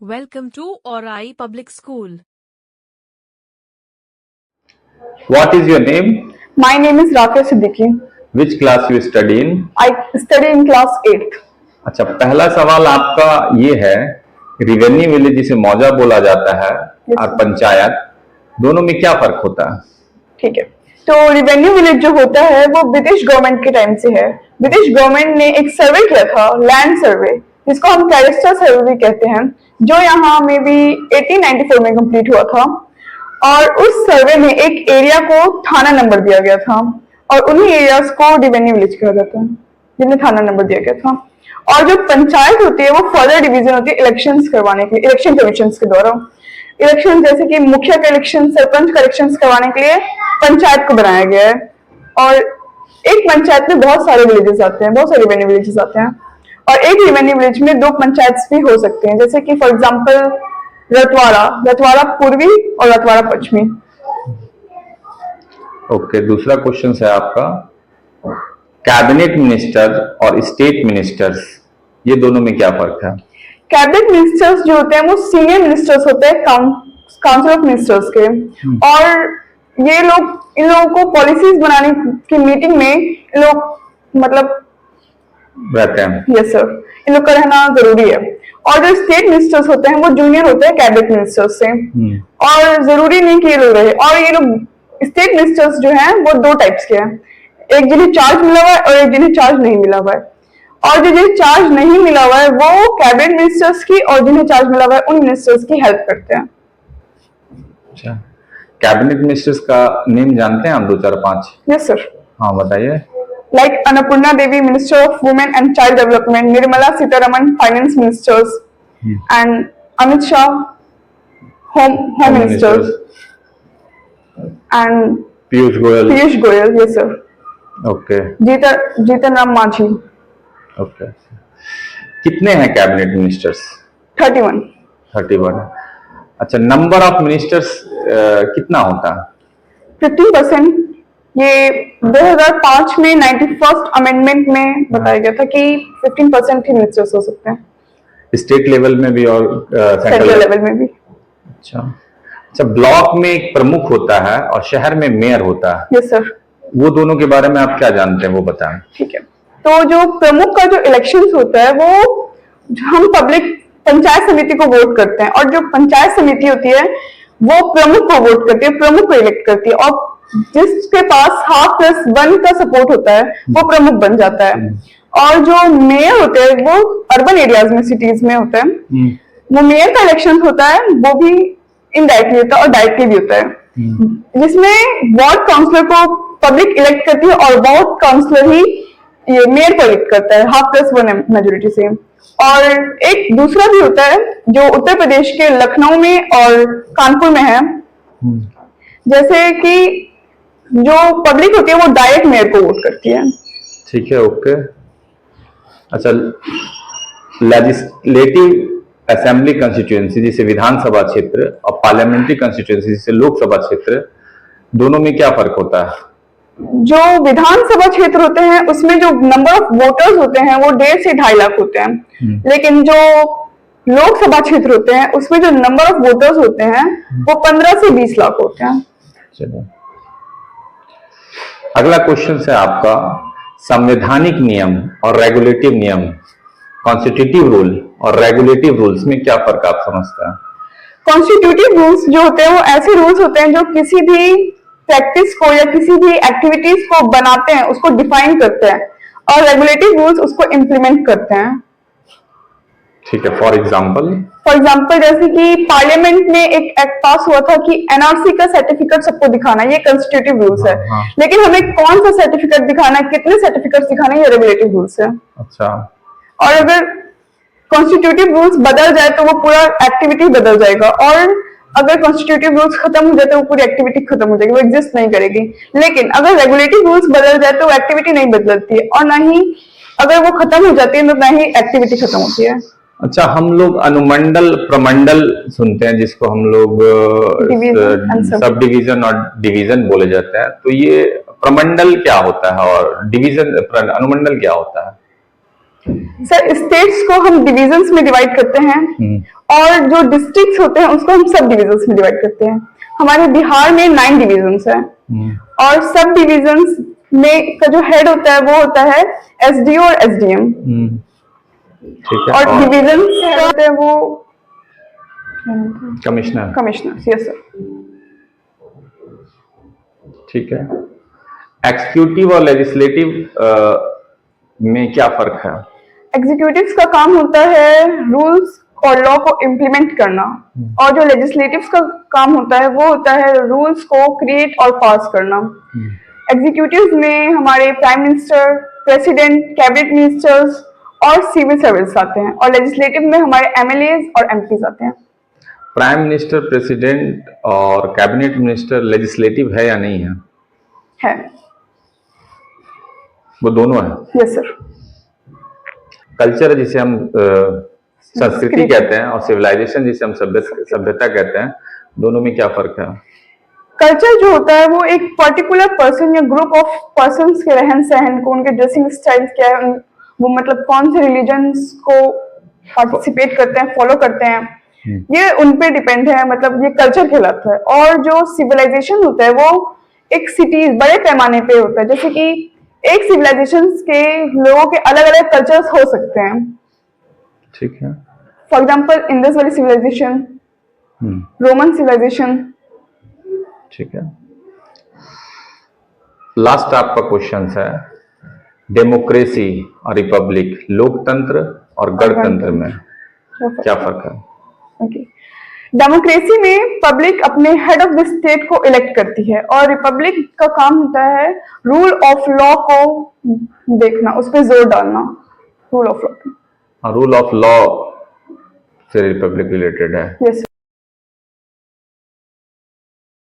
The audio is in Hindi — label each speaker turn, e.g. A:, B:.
A: Welcome to Orai Public School.
B: What is your name?
C: My name is Rakesh Siddiqui.
B: Which class you study in?
C: I study in class 8th.
B: अच्छा, पहला सवाल आपका ये है, रिवेन्यू विलेज जिसे मौजा बोला जाता है और पंचायत, दोनों में क्या फर्क होता है?
C: ठीक है, तो रिवेन्यू विलेज जो होता है वो ब्रिटिश गवर्नमेंट के टाइम से है। ब्रिटिश गवर्नमेंट ने एक सर्वे किया था, लैंड सर्वे, जिसको हम कैरेस्टर सर्वे भी कहते हैं, जो यहाँ में भी 1894 में कंप्लीट हुआ था। और उस सर्वे में एक एरिया को थाना नंबर दिया गया था और उन्हीं एरियाज को रिवेन्यू विलेज कहा जाता है, जिन्हें थाना नंबर दिया गया था। और जो पंचायत होती है वो फर्दर डिवीजन होती है इलेक्शंस करवाने के लिए, इलेक्शन कमीशन के द्वारा। इलेक्शन जैसे कि मुखिया का इलेक्शन, सरपंच का इलेक्शन करवाने के लिए पंचायत को बनाया गया है। और एक पंचायत में बहुत सारे विलेजेस आते हैं, बहुत सारे रेवेन्यू विलेजेस आते हैं, और एक रेवेन्यू विलेज में 2 पंचायत भी हो सकते हैं, जैसे कि फॉर एग्जाम्पल रतवाड़ा पूर्वी और रतवाड़ा पश्चिमी।
B: ओके, दूसरा क्वेश्चन है आपका, कैबिनेट मिनिस्टर और स्टेट मिनिस्टर्स, ये दोनों में क्या फर्क है?
C: कैबिनेट मिनिस्टर्स जो होते हैं वो सीनियर मिनिस्टर्स होते हैं काउंसिल ऑफ मिनिस्टर्स के, और ये लोग, इन लोगों को पॉलिसीज बनाने की मीटिंग में इन लोग मतलब
B: रहते हैं।
C: यस सर, इन लोग का रहना जरूरी है। और जो स्टेट मिनिस्टर्स होते हैं वो जूनियर होते हैं कैबिनेट मिनिस्टर्स से, और जरूरी नहीं कि ये लोग रहे। और ये लोग स्टेट मिनिस्टर्स जो हैं वो 2 टाइप्स के हैं, एक जिन्हें चार्ज मिला हुआ है और एक जिन्हें चार्ज नहीं मिला हुआ है। और जो जिन्हें चार्ज नहीं मिला हुआ है वो कैबिनेट मिनिस्टर्स की, और जिन्हें चार्ज मिला हुआ है उन मिनिस्टर्स की हेल्प करते हैं।
B: अच्छा, कैबिनेट मिनिस्टर्स का नेम जानते हैं आप? 2 4 5?
C: Yes sir.
B: हाँ, बताइए।
C: Like Annapurna Devi, Minister of Women and Child Development, Nirmala Sitharaman, Finance Ministers, and Amit Shah, Home Ministers, and
B: Piyush Goyal.
C: yes sir.
B: Okay,
C: Jitan Ram Manjhi.
B: Okay, कितने हैं कैबिनेट मिनिस्टर्स?
C: 31।
B: 31। अच्छा, नंबर ऑफ मिनिस्टर्स कितना होता है?
C: 15%। ये 2005 में 91st अमेंडमेंट में बताया गया था कि 15% ही मिनिस्टर्स हो सकते हैं।
B: स्टेट लेवल में भी और
C: सेंट्रल लेवल में भी।
B: अच्छा, ब्लॉक में एक प्रमुख होता है और शहर में मेयर होता है।
C: Yes sir.
B: वो दोनों के बारे में आप क्या जानते हैं, वो बताएं।
C: ठीक है, तो जो प्रमुख का जो इलेक्शन होता है वो हम पब्लिक पंचायत समिति को वोट करते हैं, और जो पंचायत समिति होती है वो प्रमुख को वोट करती है, प्रमुख को इलेक्ट करती है, और जिसके पास 1/2+1 का सपोर्ट होता है वो प्रमुख बन जाता है। और जो मेयर होते हैं वो अर्बन एरियाज में, सिटीज में होते हैं। वो मेयर का इलेक्शन होता है वो भी इनडायरेक्टली होता है और डायरेक्टली भी होता है, जिसमें वार्ड काउंसलर को पब्लिक इलेक्ट करती है और वार्ड काउंसलर ही ये मेयर को इलेक्ट करता है 1/2+1 मेजोरिटी से। और एक दूसरा भी होता है जो उत्तर प्रदेश के लखनऊ में और कानपुर में है, जैसे कि जो पब्लिक होती है वो डायरेक्ट मेयर को वोट करती है।
B: ठीक है, ओके। अच्छा, लेजिस्लेटिव असेंबली कंस्टिट्यूएंसी जिसे विधानसभा क्षेत्र और पार्लियामेंट्री कंस्टिट्यूएंसी जिसे लोकसभा क्षेत्र, दोनों में क्या फर्क होता है?
C: जो विधानसभा क्षेत्र होते हैं उसमें जो नंबर ऑफ वोटर्स होते हैं वो 1.5 से 2.5 लाख होते हैं, लेकिन जो लोकसभा क्षेत्र होते हैं उसमें जो नंबर ऑफ वोटर्स होते हैं वो 15 से 20 लाख होते हैं।
B: चलिए, अगला क्वेश्चन है आपका, संवैधानिक नियम और रेगुलेटिव नियम, कॉन्स्टिट्यूटिव रूल और रेगुलेटिव रूल्स में क्या फर्क आप समझते हैं?
C: कॉन्स्टिट्यूटिव रूल्स जो होते हैं वो ऐसे रूल्स होते हैं जो किसी भी प्रैक्टिस को या किसी भी एक्टिविटीज को बनाते हैं, उसको डिफाइन करते हैं, और रेगुलेटिव रूल्स उसको इम्प्लीमेंट करते हैं।
B: ठीक है, फॉर एग्जाम्पल
C: जैसे कि पार्लियामेंट में एक एक्ट पास हुआ था कि एनआरसी का सर्टिफिकेट सबको दिखाना, ये कंस्टिट्यूटिव रूल्स है। लेकिन हमें कौन सा सर्टिफिकेट दिखाना है, कितने सर्टिफिकेट दिखाना है, ये रेगुलेटिव रूल्स है।
B: अच्छा,
C: और अगर कॉन्स्टिट्यूटिव रूल्स बदल जाए तो वो पूरा एक्टिविटी बदल जाएगा, और अगर कॉन्स्टिट्यूटिव रूल्स खत्म हो जाए तो वो पूरी एक्टिविटी खत्म हो जाएगी, वो एग्जिस्ट नहीं करेगी। लेकिन अगर रेगुलेटिव रूल्स बदल जाए तो वो एक्टिविटी नहीं बदलती है, और ना ही अगर वो खत्म हो जाती है तो ना ही एक्टिविटी खत्म होती है।
B: अच्छा, हम लोग अनुमंडल प्रमंडल सुनते हैं जिसको हम लोग सब डिवीजन और डिवीजन बोले जाते हैं, तो ये प्रमंडल क्या होता है और डिवीजन अनुमंडल क्या होता है?
C: सर स्टेट्स को हम डिविजन्स में डिवाइड करते हैं और जो डिस्ट्रिक्ट्स होते हैं उसको हम सब डिविजन्स में डिवाइड करते हैं। हमारे बिहार में 9 डिविजन्स है और सब डिविजन्स में का जो हेड होता है वो होता है एसडीओ और एसडीएम।
B: ठीक है।
C: और डिविजन्स होते हैं वो
B: कमिश्नर।
C: Yes sir.
B: ठीक है। एग्जीक्यूटिव और लेजिस्लेटिव में क्या फर्क है?
C: एग्जीक्यूटिव्स का काम होता है रूल्स और लॉ को इम्प्लीमेंट करना और जो लेजिस्लेटिव्स का काम होता है वो होता है रूल्स को क्रिएट और पास करना। एग्जीक्यूटिव्स में हमारे prime minister, president, cabinet ministers और सिविल सर्विस आते हैं और लेजिस्लेटिव में हमारे एमएलएज और एमपीज आते हैं।
B: प्राइम मिनिस्टर, प्रेसिडेंट और कैबिनेट मिनिस्टर लेजिस्लेटिव है या नहीं है?
C: है।
B: वो दोनों है।
C: Yes sir.
B: कल्चर जिसे हम संस्कृति कहते हैं और सिविलाइजेशन जिसे हम सभ्यता कहते हैं, दोनों में क्या फर्क है?
C: कल्चर जो होता है वो एक पर्टिकुलर पर्सन या ग्रुप ऑफ पर्संस के रहन सहन को, उनके ड्रेसिंग स्टाइल क्या है, वो मतलब कौन से रिलीजन्स को पार्टिसिपेट करते हैं, फॉलो करते हैं, ये उन पे डिपेंड है, मतलब ये कल्चर कहलाता है। और जो सिविलाइजेशन होता है वो एक सिटीज बड़े पैमाने पे होता है, जैसे कि एक सिविलाइजेशन के लोगों के अलग अलग कल्चर्स हो सकते हैं।
B: ठीक है।
C: For example Indus valley civilisation, Roman civilisation.
B: ठीक है। लास्ट आपका क्वेश्चन है, डेमोक्रेसी और रिपब्लिक, लोकतंत्र और गणतंत्र में क्या फर्क है?
C: ओके। डेमोक्रेसी में पब्लिक अपने हेड ऑफ द स्टेट को इलेक्ट करती है और रिपब्लिक का काम होता है रूल ऑफ लॉ को देखना, उस पर जोर डालना। रूल ऑफ लॉ
B: से रिपब्लिक रिलेटेड है।
C: यस।